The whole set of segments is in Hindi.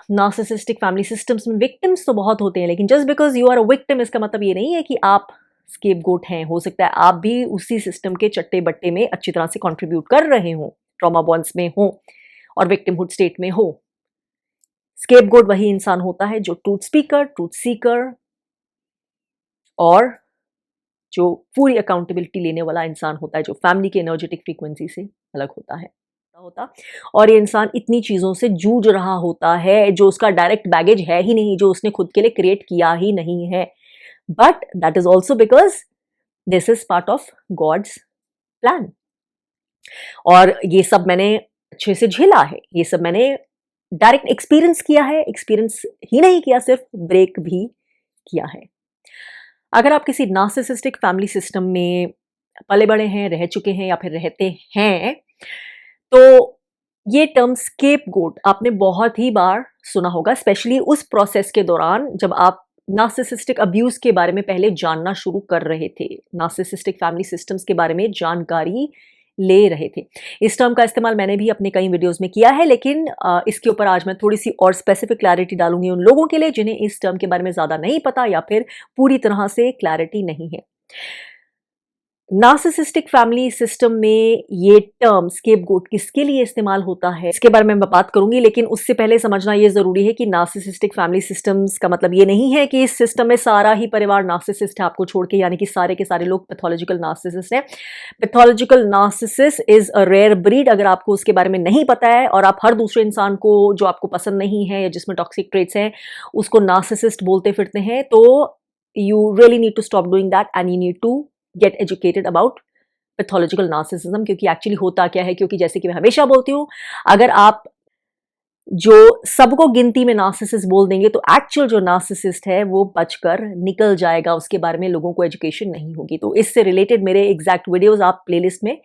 नार्सिसिस्टिक फैमिली सिस्टम्स में विक्टिम्स तो बहुत होते हैं, लेकिन just because you are a victim इसका मतलब ये नहीं है कि आप स्केपगोट हैं। हो सकता है आप भी उसी सिस्टम के चट्टे बट्टे में अच्छी तरह से कंट्रीब्यूट कर रहे हो, ट्रॉमा बॉन्ड्स में हो और विक्टिमहुड स्टेट में हो। स्केपगोट वही इंसान होता है जो ट्रूथ स्पीकर, ट्रूथ सीकर और जो पूरी अकाउंटेबिलिटी लेने वाला इंसान होता है, जो फैमिली की एनर्जेटिक फ्रीक्वेंसी से अलग होता है और ये इंसान इतनी चीजों से जूझ रहा होता है जो उसका डायरेक्ट बैगेज है ही नहीं, जो उसने खुद के लिए क्रिएट किया ही नहीं है। But that is also because this is part of God's plan. और ये सब मैंने अच्छे से झेला है, ये सब मैंने डायरेक्ट एक्सपीरियंस किया है, एक्सपीरियंस ही नहीं किया, सिर्फ ब्रेक भी किया है। अगर आप किसी नार्सिसिस्टिक फैमिली सिस्टम में पले बड़े हैं, रह चुके हैं या फिर रहते हैं, तो ये टर्म स्केपगोट आपने बहुत ही बार सुना होगा, स्पेशली उस प्रोसेस के दौरान जब आप नार्सिसिस्टिक अब्यूज के बारे में पहले जानना शुरू कर रहे थे, नार्सिसिस्टिक फैमिली सिस्टम्स के बारे में जानकारी ले रहे थे। इस टर्म का इस्तेमाल मैंने भी अपने कई वीडियोस में किया है, लेकिन इसके ऊपर आज मैं थोड़ी सी और स्पेसिफिक क्लैरिटी डालूंगी उन लोगों के लिए जिन्हें इस टर्म के बारे में ज़्यादा नहीं पता या फिर पूरी तरह से क्लैरिटी नहीं है। नार्सिसिस्टिक फैमिली सिस्टम में ये टर्म स्केपगोट किसके लिए इस्तेमाल होता है इसके बारे में मैं बात करूंगी, लेकिन उससे पहले समझना ये जरूरी है कि नार्सिसिस्टिक फैमिली सिस्टम्स का मतलब ये नहीं है कि इस सिस्टम में सारा ही परिवार नार्सिसिस्ट है आपको छोड़ के, यानी कि सारे के सारे लोग पैथोलॉजिकल नार्सिसिस्ट हैं। Pathological narcissist is a rare breed. अगर आपको उसके बारे में नहीं पता है और आप हर दूसरे इंसान को जो आपको पसंद नहीं है या जिसमें टॉक्सिक ट्रेट्स हैं उसको नार्सिसिस्ट बोलते फिरते हैं, तो you really need to stop doing that and you need to get educated about pathological narcissism. क्योंकि एक्चुअली होता क्या है, क्योंकि जैसे कि मैं हमेशा बोलती हूँ, अगर आप जो सबको गिनती में नार्सिसिस्ट बोल देंगे तो एक्चुअल जो नार्सिसिस्ट है वो बचकर निकल जाएगा, उसके बारे में लोगों को एजुकेशन नहीं होगी। तो इससे रिलेटेड मेरे एग्जैक्ट वीडियोस आप प्लेलिस्ट में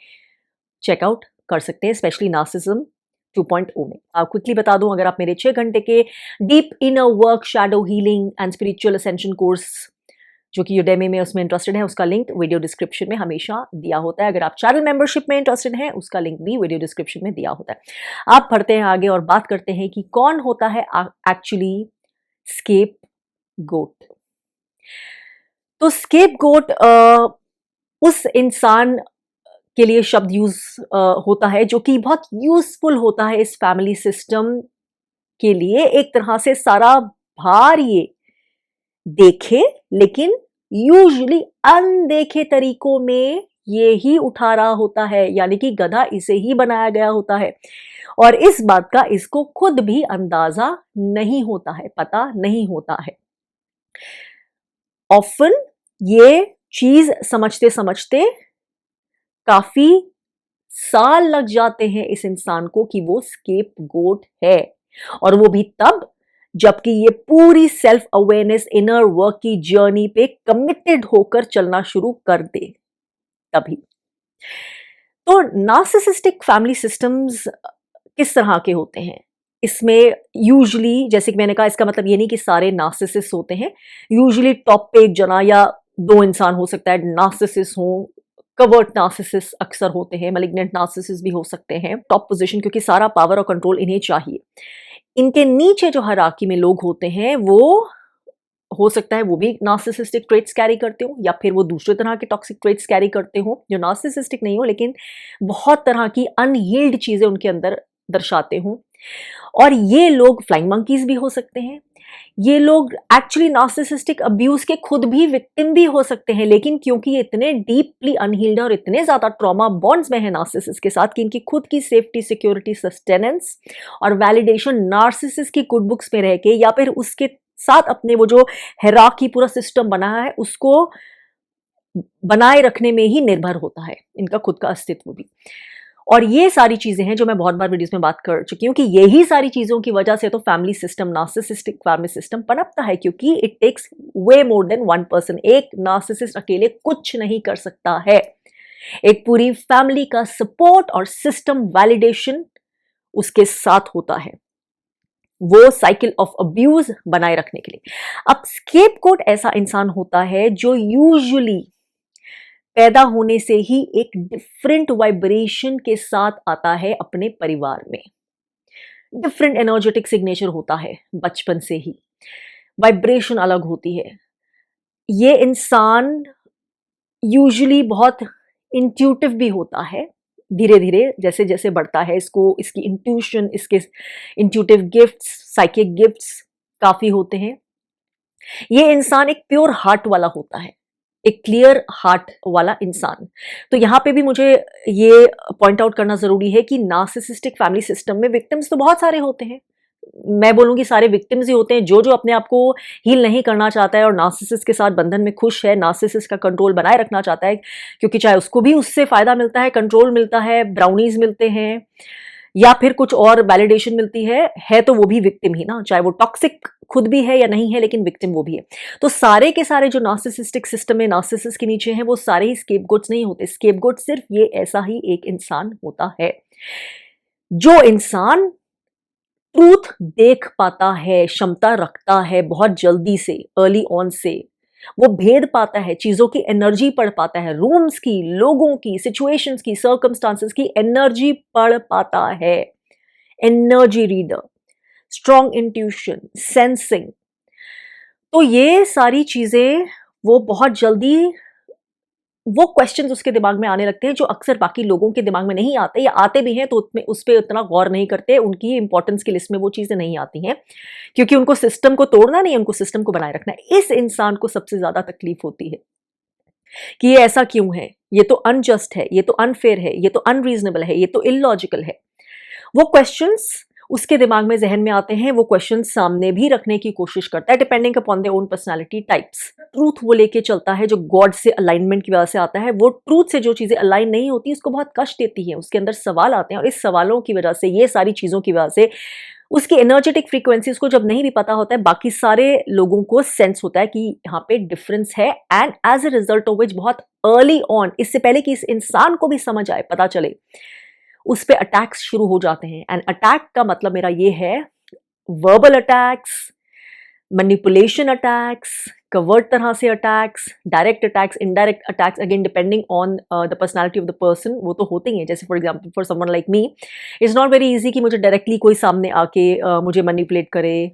चेकआउट कर सकते हैं, स्पेशली नार्सिसिज्म 2.0 में। आप क्विकली बता दूं, अगर आप मेरे 6 घंटे के deep inner work, shadow healing and spiritual ascension course जो कि यूडेमी में उसमें इंटरेस्टेड है, उसका लिंक वीडियो डिस्क्रिप्शन में हमेशा दिया होता है। अगर आप चैनल मेंबरशिप में इंटरेस्टेड हैं, उसका लिंक भी वीडियो डिस्क्रिप्शन में दिया होता है। आप पढ़ते हैं आगे और बात करते हैं कि कौन होता है एक्चुअली स्केप गोट। तो स्केप गोट उस इंसान के लिए शब्द यूज होता है जो कि बहुत यूजफुल होता है इस फैमिली सिस्टम के लिए। एक तरह से सारा भार ये देखे लेकिन यूजुअली अनदेखे तरीकों में ये ही उठा रहा होता है, यानी कि गधा इसे ही बनाया गया होता है और इस बात का इसको खुद भी अंदाजा नहीं होता है, पता नहीं होता है। ऑफन ये चीज समझते समझते काफी साल लग जाते हैं इस इंसान को कि वो स्केप गोट है, और वो भी तब जबकि ये पूरी सेल्फ अवेयरनेस इनर वर्क की जर्नी पे कमिटेड होकर चलना शुरू कर दे तभी। तो नार्सिसिस्टिक फैमिली सिस्टम्स किस तरह के होते हैं? इसमें यूजुअली, जैसे कि मैंने कहा, इसका मतलब ये नहीं कि सारे नार्सिसिस्ट होते हैं। यूजुअली टॉप पे एक जना या 2 इंसान हो सकता है नार्सिसिस्ट हो, कवर्ट नार्सिसिस्ट अक्सर होते हैं, मैलिग्नेंट नार्सिसिस्ट भी हो सकते हैं टॉप पोजीशन, क्योंकि सारा पावर और कंट्रोल इन्हें चाहिए। इनके नीचे जो हायरार्की में लोग होते हैं वो हो सकता है वो भी नार्सिसिस्टिक ट्रेट्स कैरी करते हो या फिर वो दूसरे तरह के टॉक्सिक ट्रेट्स कैरी करते हो जो नार्सिसिस्टिक नहीं हो लेकिन बहुत तरह की अनहील्ड चीजें उनके अंदर दर्शाते हो। और ये लोग फ्लाइंग मंकीज भी हो सकते हैं। ये लोग एक्चुअली नार्सिसिस्टिक अब्यूज के खुद भी विक्टिम भी हो सकते हैं, लेकिन क्योंकि ये इतने डीपली अनहील्ड और इतने ज्यादा ट्रॉमा बॉन्ड्स में है नार्सिसिस्ट के साथ कि इनकी खुद की सेफ्टी, सिक्योरिटी, सस्टेनेंस और वैलिडेशन नार्सिसिस्ट की गुड बुक्स में रह के या फिर उसके साथ अपने वो जो हायरार्की पूरा सिस्टम बना है उसको बनाए रखने में ही निर्भर होता है इनका खुद का अस्तित्व भी। और ये सारी चीजें हैं जो मैं बहुत बार वीडियोस में बात कर चुकी हूं कि यही सारी चीजों की वजह से तो family system, narcissistic family system पनपता है, क्योंकि it takes way more than 1 person. एक नार्सिसिस्ट अकेले कुछ नहीं कर सकता है, एक पूरी फैमिली का सपोर्ट और सिस्टम वैलिडेशन उसके साथ होता है वो साइकिल ऑफ अब्यूज बनाए रखने के लिए। अब स्केपगोट ऐसा इंसान होता है जो यूजुअली पैदा होने से ही एक डिफरेंट वाइब्रेशन के साथ आता है अपने परिवार में। डिफरेंट एनर्जेटिक सिग्नेचर होता है बचपन से ही, वाइब्रेशन अलग होती है। ये इंसान यूजुअली बहुत इंट्यूटिव भी होता है, धीरे धीरे जैसे जैसे बढ़ता है, इसको इसकी इंट्यूशन, इसके इंट्यूटिव गिफ्ट्स, साइकिक गिफ्ट्स काफ़ी होते हैं। ये इंसान एक प्योर हार्ट वाला होता है, एक क्लियर हार्ट वाला इंसान। तो यहाँ पे भी मुझे ये पॉइंट आउट करना ज़रूरी है कि नार्सिसिस्टिक फैमिली सिस्टम में विक्टिम्स तो बहुत सारे होते हैं। मैं बोलूँगी सारे विक्टिम्स ही होते हैं। जो अपने आप को हील नहीं करना चाहता है और नार्सिसिस्ट के साथ बंधन में खुश है, नार्सिसिस्ट का कंट्रोल बनाए रखना चाहता है, क्योंकि चाहे उसको भी उससे फ़ायदा मिलता है, कंट्रोल मिलता है, ब्राउनीज़ मिलते हैं या फिर कुछ और वैलिडेशन मिलती है तो वो भी विक्टिम ही ना, चाहे वो टॉक्सिक खुद भी है या नहीं है, लेकिन विक्टिम वो भी है। तो सारे के सारे जो नार्सिसिस्टिक सिस्टम में नार्सिसिस्ट के नीचे हैं, वो सारे ही स्केपगोट्स नहीं होते। स्केपगोट सिर्फ ये ऐसा ही एक इंसान होता है जो इंसान ट्रूथ देख पाता है, क्षमता रखता है बहुत जल्दी से, अर्ली ऑन से वो भेद पाता है, चीजों की एनर्जी पढ़ पाता है, रूम्स की, लोगों की, सिचुएशंस की, सर्कमस्टांसेस की एनर्जी पढ़ पाता है। Energy reader, strong intuition, sensing. तो ये सारी चीजें वो बहुत जल्दी, वो क्वेश्चंस उसके दिमाग में आने लगते हैं जो अक्सर बाकी लोगों के दिमाग में नहीं आते, या आते भी हैं तो उस पर उतना गौर नहीं करते, उनकी इंपॉर्टेंस की लिस्ट में वो चीज़ें नहीं आती हैं, क्योंकि उनको सिस्टम को तोड़ना नहीं है, उनको सिस्टम को बनाए रखना है। इस इंसान को सबसे ज़्यादा तकलीफ होती है कि ये ऐसा क्यों है, ये तो अनजस्ट है, ये तो अनफेयर है, ये तो अनरीजनेबल है, ये तो इलॉजिकल है। वो क्वेश्चंस उसके दिमाग में, जहन में आते हैं, वो क्वेश्चन सामने भी रखने की कोशिश करता है, depending upon their own personality types. Truth वो लेके चलता है जो गॉड से अलाइनमेंट की वजह से आता है। वो ट्रूथ से जो चीजें अलाइन नहीं होती उसको बहुत कष्ट देती है, उसके अंदर सवाल आते हैं, और इस सवालों की वजह से, ये सारी चीजों की वजह से, उसकी एनर्जेटिक फ्रीक्वेंसी उसको जब नहीं भी पता होता है, बाकी सारे लोगों को सेंस होता है कि यहाँ पे डिफरेंस है, and as a result of which बहुत अर्ली ऑन, इससे पहले कि इस इंसान को भी समझ आए, पता चले, उस पे अटैक्स शुरू हो जाते हैं। एंड अटैक का मतलब मेरा ये है, verbal attacks, manipulation attacks, covered तरह से attacks, direct attacks, indirect attacks, again depending on the personality of the person, वो तो होते ही हैं। जैसे for example for someone like me, it's not very easy कि मुझे डायरेक्टली कोई सामने आके मुझे मैनिपुलेट करे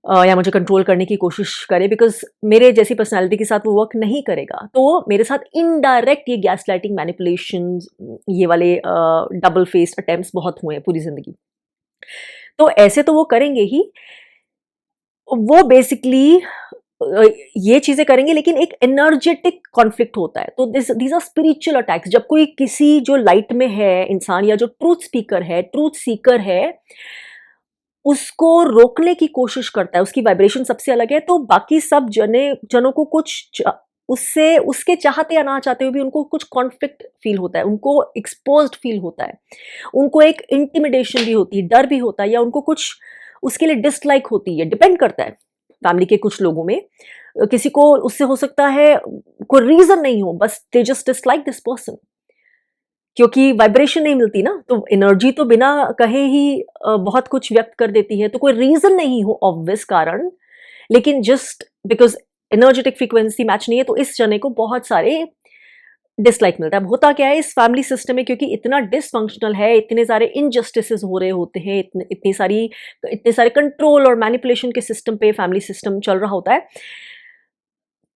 या मुझे कंट्रोल करने की कोशिश करे, बिकॉज मेरे जैसी पर्सनालिटी के साथ वो वर्क नहीं करेगा। तो मेरे साथ इनडायरेक्ट ये गैस लाइटिंग, मैनिपुलेशन, ये वाले डबल फेस्ड अटेम्प्ट्स बहुत हुए हैं पूरी जिंदगी। तो ऐसे तो वो करेंगे ही, वो बेसिकली ये चीजें करेंगे, लेकिन एक एनर्जेटिक कॉन्फ्लिक्ट होता है। तो दीज आर स्पिरिचुअल अटैक्स। जब कोई किसी जो लाइट में है इंसान, या जो ट्रूथ स्पीकर है, ट्रूथ सीकर है, उसको रोकने की कोशिश करता है, उसकी वाइब्रेशन सबसे अलग है, तो बाकी सब जनों को कुछ उससे, उसके चाहते या ना चाहते हुए भी उनको कुछ कॉन्फ्लिक्ट फील होता है, उनको एक्सपोज्ड फील होता है, उनको एक इंटिमिडेशन भी होती है, डर भी होता है, या उनको कुछ उसके लिए डिसलाइक होती है। डिपेंड करता है फैमिली के कुछ लोगों में, किसी को उससे हो सकता है कोई रीजन नहीं हो, बस they just dislike this person, क्योंकि वाइब्रेशन नहीं मिलती ना, तो एनर्जी तो बिना कहे ही बहुत कुछ व्यक्त कर देती है, तो कोई रीजन नहीं हो ऑब्वियस कारण, लेकिन just because energetic frequency match नहीं है, तो इस जने को बहुत सारे डिसलाइक मिलता है। होता क्या है इस फैमिली सिस्टम में, क्योंकि इतना डिसफंक्शनल है, इतने सारे इनजस्टिसेस हो रहे होते हैं, इतने सारे कंट्रोल और मैनिपुलेशन के सिस्टम पे फैमिली सिस्टम चल रहा होता है,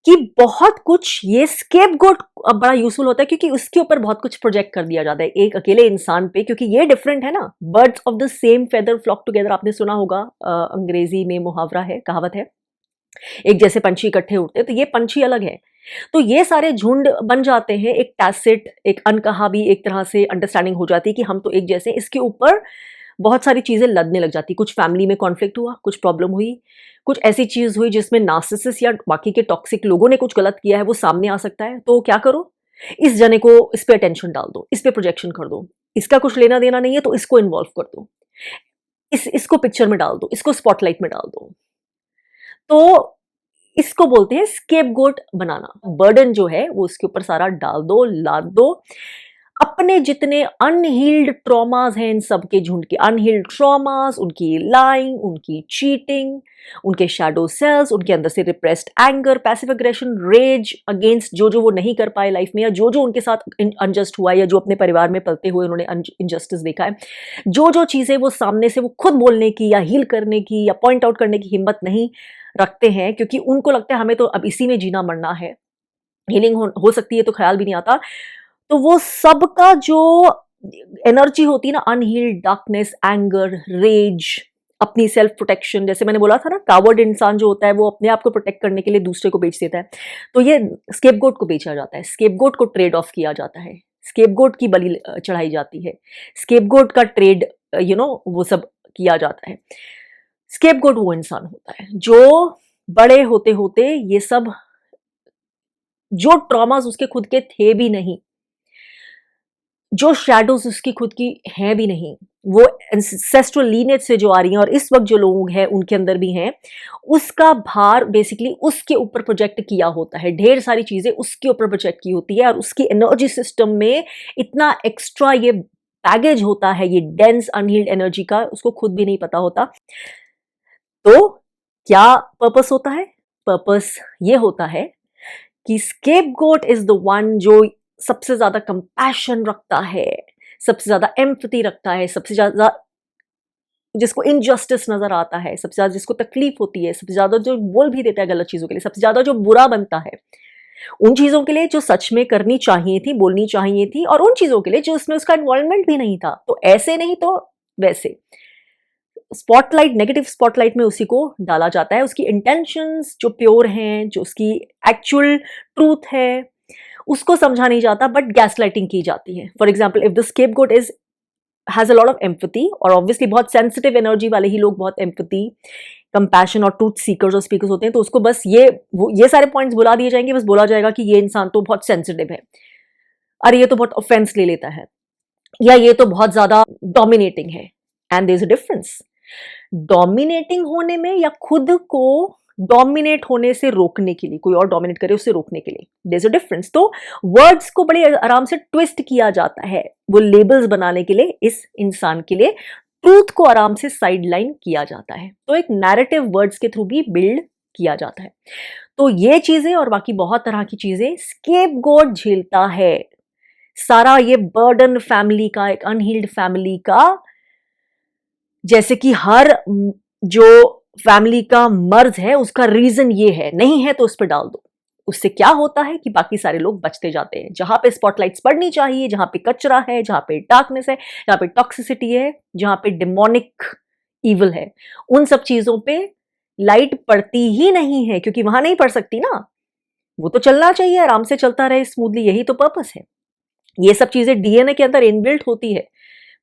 कि बहुत कुछ ये स्केपगोट बड़ा यूजफुल होता है, क्योंकि उसके ऊपर बहुत कुछ प्रोजेक्ट कर दिया जाता है एक अकेले इंसान पे, क्योंकि ये डिफरेंट है ना। Birds of the same feather flock together, आपने सुना होगा, अंग्रेजी में मुहावरा है, कहावत है, एक जैसे पंछी इकट्ठे उड़ते हैं, तो ये पंछी अलग है, तो ये सारे झुंड बन जाते हैं, एक टैसिट, एक अनकहा भी एक तरह से अंडरस्टैंडिंग हो जाती है कि हम तो एक जैसे। इसके ऊपर बहुत सारी चीजें लदने लग जाती, कुछ फैमिली में कॉन्फ्लिक्ट हुआ, कुछ प्रॉब्लम हुई, कुछ ऐसी चीज हुई जिसमें नार्सिसिस्ट या बाकी के टॉक्सिक लोगों ने कुछ गलत किया है, वो सामने आ सकता है। तो क्या करो, इस जने को इस पे अटेंशन डाल दो, इस पे प्रोजेक्शन कर दो, इसका कुछ लेना देना नहीं है तो इसको इन्वॉल्व कर दो, इसको पिक्चर में डाल दो, इसको स्पॉटलाइट में डाल दो। तो इसको बोलते हैं स्केपगोट बनाना। बर्डन जो है वो उसके ऊपर सारा डाल दो, लाद दो। अपने जितने अनहील्ड ट्रॉमास हैं इन सब के झुंड के, अनहील्ड ट्रॉमास, उनकी लाइंग, उनकी चीटिंग, उनके शैडो सेल्स, उनके अंदर से repressed anger, passive aggression, rage against जो जो वो नहीं कर पाए लाइफ में, या जो जो उनके साथ अनजस्ट हुआ, या जो अपने परिवार में पलते हुए उन्होंने इनजस्टिस देखा है, जो जो चीजें वो सामने से वो खुद बोलने की या हील करने की या पॉइंट आउट करने की हिम्मत नहीं रखते हैं, क्योंकि उनको लगता है हमें तो अब इसी में जीना मरना है, हीलिंग हो सकती है तो ख्याल भी नहीं आता। तो वो सबका जो एनर्जी होती है ना, अनहील्ड डार्कनेस, एंगर, रेज, अपनी सेल्फ प्रोटेक्शन, जैसे मैंने बोला था ना, कावर्ड इंसान जो होता है वो अपने आप को प्रोटेक्ट करने के लिए दूसरे को बेच देता है, तो ये स्केपगोट को बेचा जाता है, स्केपगोट को ट्रेड ऑफ किया जाता है, स्केपगोट की बलि चढ़ाई जाती है, स्केपगोट का ट्रेड वो सब किया जाता है। स्केपगोट वो इंसान होता है जो बड़े होते होते ये सब जो ट्रॉमास उसके खुद के थे भी नहीं, जो शैडोज उसकी खुद की हैं भी नहीं, वो एंसेस्ट्रल लीनेज से जो आ रही हैं और इस वक्त जो लोग हैं उनके अंदर भी हैं, उसका भार बेसिकली उसके ऊपर प्रोजेक्ट किया होता है, ढेर सारी चीजें उसके ऊपर प्रोजेक्ट की होती है, और उसकी एनर्जी सिस्टम में इतना एक्स्ट्रा ये बैगेज होता है, ये डेंस अनहील्ड एनर्जी का, उसको खुद भी नहीं पता होता। तो क्या पर्पस होता है? पर्पस ये होता है कि स्केपगोट इज द वन जो सबसे ज्यादा कंपैशन रखता है, सबसे ज्यादा एम्पैथी रखता है, सबसे ज्यादा जिसको इनजस्टिस नजर आता है, सबसे ज्यादा जिसको तकलीफ होती है, सबसे ज्यादा जो बोल भी देता है गलत चीजों के लिए, सबसे ज्यादा जो बुरा बनता है उन चीजों के लिए जो सच में करनी चाहिए थी, बोलनी चाहिए थी, और उन चीजों के लिए जो उसमें उसका इन्वॉल्वमेंट भी नहीं था। तो ऐसे नहीं तो वैसे स्पॉटलाइट, नेगेटिव स्पॉटलाइट में उसी को डाला जाता है, उसकी इंटेंशंस जो प्योर हैं, जो उसकी एक्चुअल ट्रूथ है, उसको समझा नहीं जाता, बट गैसलाइटिंग की जाती है। For example, if the scapegoat has a lot of empathy, और ऑब्वियसली बहुत सेंसिटिव एनर्जी वाले ही लोग बहुत एम्पैथी, कंपैशन और ट्रूथ सीकर्स और स्पीकर्स होते हैं, तो उसको बस ये सारे पॉइंट्स बुला दिए जाएंगे, बस बोला जाएगा कि ये इंसान तो बहुत सेंसिटिव है, अरे ये तो बहुत ऑफेंस ले लेता है, या ये तो बहुत ज्यादा डोमिनेटिंग है। And there is a difference dominating होने में या खुद को डोमिनेट होने से रोकने के लिए, कोई और डोमिनेट करे उससे रोकने के लिए, देयर इज अ डिफरेंस। तो वर्ड्स को बड़े आराम से ट्विस्ट किया जाता है वो लेबल्स बनाने के लिए, इस इंसान के लिए ट्रूथ को आराम से साइडलाइन किया जाता है, तो एक नैरेटिव वर्ड्स के थ्रू भी बिल्ड किया जाता है। तो ये चीजें और बाकी बहुत तरह की चीजें स्केपगोट झेलता है, सारा ये बर्डन फैमिली का, एक अनहील्ड फैमिली का, जैसे कि हर जो फैमिली का मर्ज है उसका रीजन ये है, नहीं है तो उस पर डाल दो। उससे क्या होता है कि बाकी सारे लोग बचते जाते हैं, जहां पे स्पॉटलाइट्स पड़नी चाहिए, जहां पे कचरा है, जहां पे डार्कनेस है, जहां पे टॉक्सिसिटी है, जहां पे डिमोनिक इविल है, उन सब चीजों पे लाइट पड़ती ही नहीं है, क्योंकि वहां नहीं पड़ सकती ना, वो तो चलना चाहिए, आराम से चलता रहे स्मूथली, यही तो पर्पस है। ये सब चीजें डीएनए के अंदर इनबिल्ट होती है,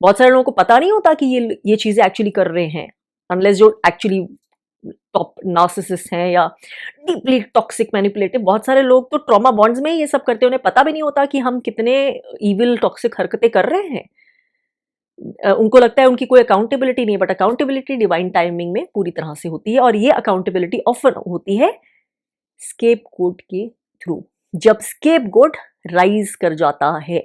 बहुत सारे लोगों को पता नहीं होता कि ये चीजें एक्चुअली कर रहे हैं, अनलेस जो एक्चुअली टॉप नार्सिसिस्ट हैं या डीपली टॉक्सिक मैनिपुलेटिव। बहुत सारे लोग तो ट्रॉमा बॉन्ड्स में ये सब करते हैं, उन्हें पता भी नहीं होता कि हम कितने इविल टॉक्सिक हरकतें कर रहे हैं। उनको लगता है उनकी कोई अकाउंटेबिलिटी नहीं है, बट अकाउंटेबिलिटी डिवाइन टाइमिंग में पूरी तरह से होती है, और ये अकाउंटेबिलिटी ऑफन होती है स्केपगोट के थ्रू, जब स्केपगोट राइज कर जाता है,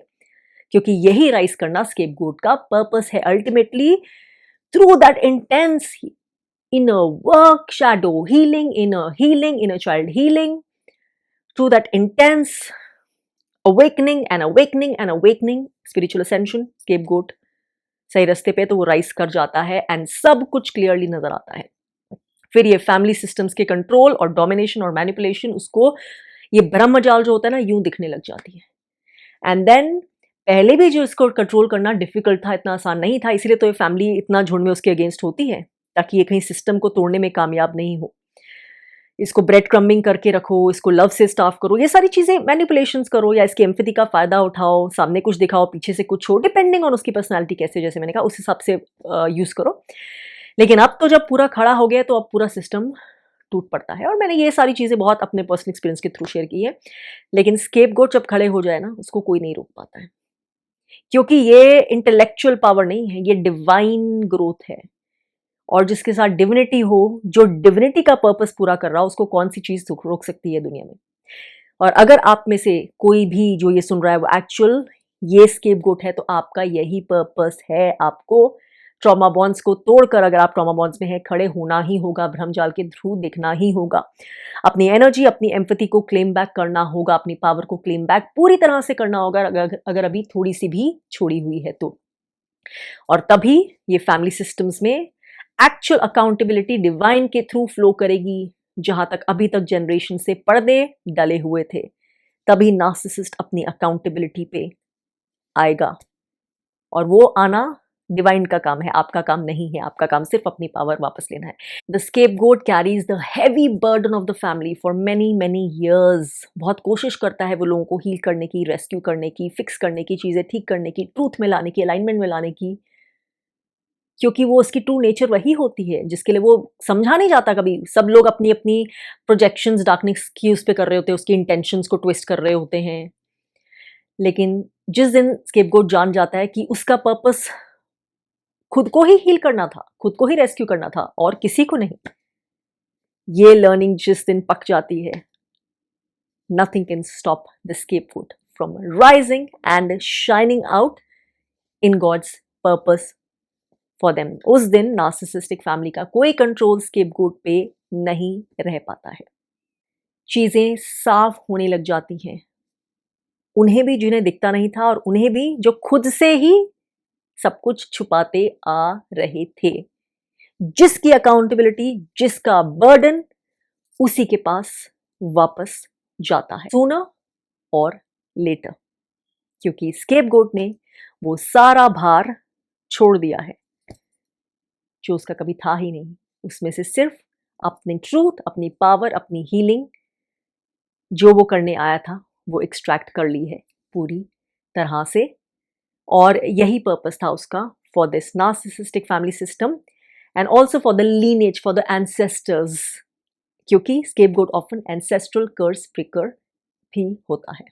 क्योंकि यही राइज करना स्केपगोट का पर्पस है ultimately. Through that intense inner work, shadow healing, inner healing, inner child healing, through that intense awakening and awakening and awakening, spiritual ascension, scapegoat सही रास्ते पे तो वो राइज कर जाता है एंड सब कुछ क्लियरली नजर आता है। फिर ये फैमिली सिस्टम्स के कंट्रोल और डोमिनेशन और मैनिपुलेशन, उसको ये ब्रह्मजाल जो होता है ना, यूं दिखने लग जाती है। एंड देन पहले भी जो इसको कंट्रोल करना डिफिकल्ट था, इतना आसान नहीं था, इसीलिए तो ये फैमिली इतना झुंड में उसके अगेंस्ट होती है, ताकि ये कहीं सिस्टम को तोड़ने में कामयाब नहीं हो। इसको ब्रेड क्रम्बिंग करके रखो, इसको लव से स्टाफ करो, ये सारी चीजें मैनिपुलेशंस करो, या इसकी एम्पैथी का फायदा उठाओ, सामने कुछ दिखाओ पीछे से कुछ हो, डिपेंडिंग ऑन उसकी पर्सनैलिटी कैसे, जैसे मैंने कहा उस हिसाब से यूज करो। लेकिन अब तो जब पूरा खड़ा हो गया तो अब पूरा सिस्टम टूट पड़ता है, और मैंने ये सारी चीजें बहुत अपने पर्सनल एक्सपीरियंस के थ्रू शेयर की है। लेकिन स्केपगोट जब खड़े हो जाए ना, उसको कोई नहीं रोक पाता है, क्योंकि ये इंटेलेक्चुअल पावर नहीं है, ये डिवाइन ग्रोथ है, और जिसके साथ डिविनिटी हो, जो डिविनिटी का पर्पस पूरा कर रहा हो, उसको कौन सी चीज रोक सकती है दुनिया में। और अगर आप में से कोई भी जो ये सुन रहा है वो एक्चुअल ये स्केपगोट है तो आपका यही पर्पस है, आपको ट्रॉमा बॉन्ड्स को तोड़कर, अगर आप ट्रॉमा बॉन्ड्स में हैं, खड़े होना ही होगा, भ्रमजाल के थ्रू देखना ही होगा, अपनी एनर्जी, अपनी एम्पैथी को क्लेम बैक करना होगा, अपनी पावर को क्लेम बैक पूरी तरह से करना होगा, अगर अभी थोड़ी सी भी छोड़ी हुई है तो। और तभी ये फैमिली सिस्टम्स में एक्चुअल अकाउंटेबिलिटी डिवाइन के थ्रू फ्लो करेगी। जहां तक अभी तक जनरेशन से पर्दे डले हुए थे, तभी नार्सिसिस्ट अपनी अकाउंटेबिलिटी पे आएगा, और वो आना डिवाइन का काम है, आपका काम नहीं है। आपका काम सिर्फ अपनी पावर वापस लेना है। The scapegoat carries the heavy burden of the family for many many years. बहुत कोशिश करता है वो लोगों को हील करने की, रेस्क्यू करने की, फिक्स करने की, चीजें ठीक करने की, ट्रूथ में लाने की, अलाइनमेंट में लाने की, क्योंकि वो उसकी ट्रू नेचर वही होती है जिसके लिए वो समझा नहीं जाता कभी। सब लोग अपनी अपनी प्रोजेक्शंस डार्कनेस की उस पर कर रहे होते हैं, उसकी इंटेंशंस को ट्विस्ट कर रहे होते हैं। लेकिन जिस दिन स्केपगोट जान जाता है कि उसका पर्पस खुद को ही हील करना था, खुद को ही रेस्क्यू करना था और किसी को नहीं, ये लर्निंग जिस दिन पक जाती है, nothing can stop the scapegoat from rising and shining out in God's purpose for them. उस दिन नार्सिसिस्टिक फैमिली का कोई कंट्रोल स्केपगोट पे नहीं रह पाता है। चीजें साफ होने लग जाती हैं, उन्हें भी जिन्हें दिखता नहीं था, और उन्हें भी जो खुद से ही सब कुछ छुपाते आ रहे थे। जिसकी अकाउंटेबिलिटी, जिसका बर्डन, उसी के पास वापस जाता है, सूनर और लेटर, क्योंकि स्केपगोट ने वो सारा भार छोड़ दिया है जो उसका कभी था ही नहीं। उसमें से सिर्फ अपनी ट्रूथ, अपनी पावर, अपनी हीलिंग जो वो करने आया था, वो एक्सट्रैक्ट कर ली है पूरी तरह से। और यही पर्पस था उसका for this narcissistic family system, and also for the lineage, for the ancestors, क्योंकि स्केपगोट ऑफन एंसेस्ट्रल कर्स ब्रेकर भी होता है।